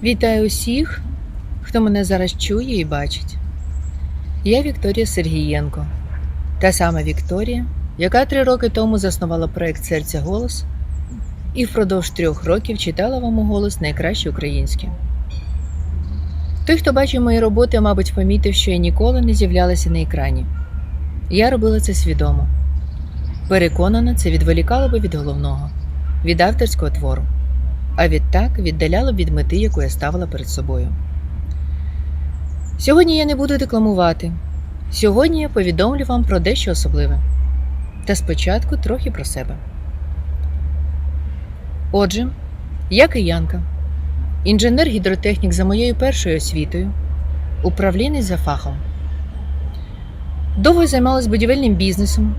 Вітаю усіх, хто мене зараз чує і бачить. Я Вікторія Сергієнко, та сама Вікторія, яка 3 роки тому заснувала проект «Серця Голос» і впродовж 3 років читала вам у голос найкраще українське. Той, хто бачив мої роботи, мабуть, помітив, що я ніколи не з'являлася на екрані. Я робила це свідомо. Переконана, це відволікало би від головного, від авторського твору, а відтак віддаляло б від мети, яку я ставила перед собою. Сьогодні я не буду декламувати. Сьогодні я повідомлю вам про дещо особливе. Та спочатку трохи про себе. Отже, я киянка, інженер-гідротехнік за моєю першою освітою, управлінець за фахом. Довго займалась будівельним бізнесом,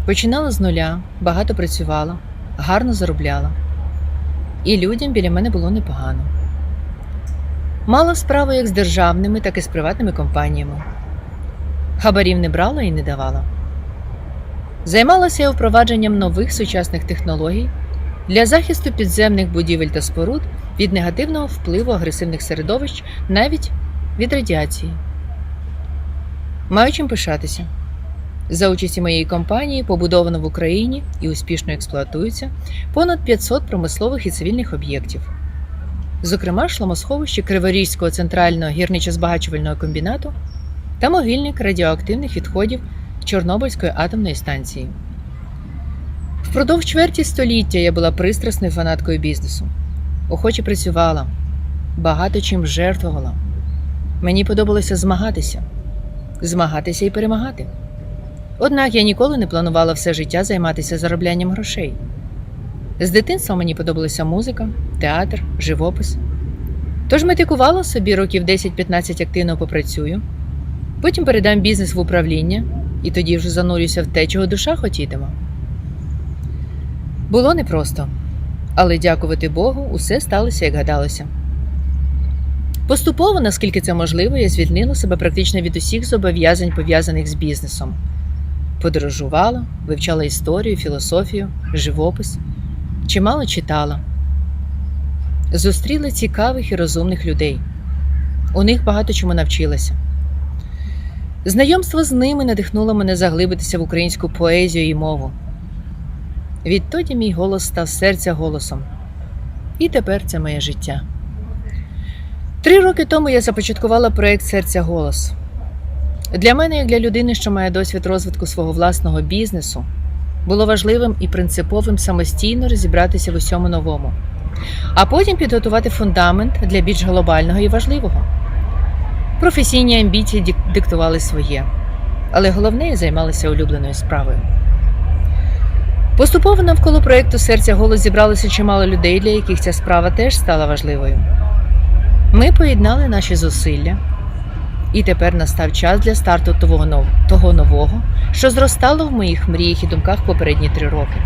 починала з нуля, багато працювала, гарно заробляла. І людям біля мене було непогано. Мала справу як з державними, так і з приватними компаніями. Хабарів не брала і не давала. Займалася я впровадженням нових сучасних технологій для захисту підземних будівель та споруд від негативного впливу агресивних середовищ, навіть від радіації. Маю чим пишатися. За участі моєї компанії побудовано в Україні і успішно експлуатується понад 500 промислових і цивільних об'єктів. Зокрема, шламосховище Криворізького центрального гірничо-збагачувального комбінату та могильник радіоактивних відходів Чорнобильської атомної станції. Впродовж чверті століття я була пристрасною фанаткою бізнесу. Охоче працювала, багато чим жертвувала. Мені подобалося змагатися і перемагати. Однак я ніколи не планувала все життя займатися зароблянням грошей. З дитинства мені подобалася музика, театр, живопис. Тож метикувала собі років 10-15 активно попрацюю, потім передам бізнес в управління і тоді вже занурюся в те, чого душа хотітиме. Було непросто, але, дякувати Богу, усе сталося, як гадалося. Поступово, наскільки це можливо, я звільнила себе практично від усіх зобов'язань, пов'язаних з бізнесом. Подорожувала, вивчала історію, філософію, живопис, чимало читала. Зустріла цікавих і розумних людей. У них багато чому навчилася. Знайомство з ними надихнуло мене заглибитися в українську поезію і мову. Відтоді мій голос став серця голосом. І тепер це моє життя. 3 роки тому я започаткувала проект «Серця Голос». Для мене, як для людини, що має досвід розвитку свого власного бізнесу, було важливим і принциповим самостійно розібратися в усьому новому, а потім підготувати фундамент для більш глобального і важливого. Професійні амбіції диктували своє, але головне, я займалася улюбленою справою. Поступово навколо проєкту «Серця Голос» зібралося чимало людей, для яких ця справа теж стала важливою. Ми поєднали наші зусилля, і тепер настав час для старту того нового, що зростало в моїх мріях і думках попередні 3 роки.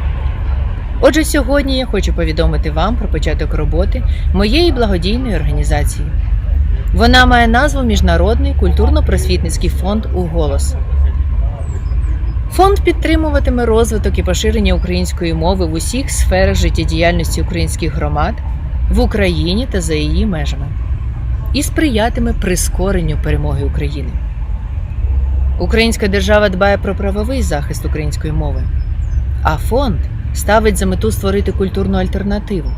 Отже, сьогодні я хочу повідомити вам про початок роботи моєї благодійної організації. Вона має назву Міжнародний культурно-просвітницький фонд «УГолос». Фонд підтримуватиме розвиток і поширення української мови в усіх сферах життєдіяльності українських громад в Україні та за її межами і сприятиме прискоренню перемоги України. Українська держава дбає про правовий захист української мови, а фонд ставить за мету створити культурну альтернативу,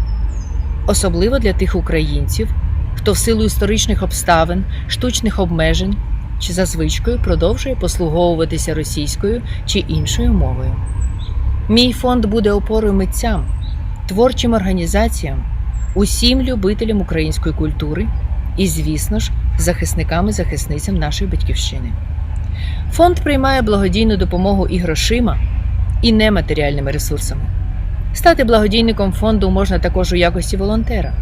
особливо для тих українців, хто в силу історичних обставин, штучних обмежень чи за звичкою продовжує послуговуватися російською чи іншою мовою. Мій фонд буде опорою митцям, творчим організаціям, усім любителям української культури і, звісно ж, захисникам і захисницям нашої батьківщини. Фонд приймає благодійну допомогу і грошима, і нематеріальними ресурсами. Стати благодійником фонду можна також у якості волонтера.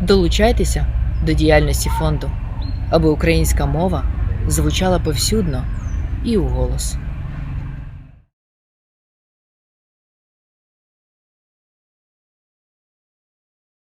Долучайтеся до діяльності фонду, аби українська мова звучала повсюдно і у голос.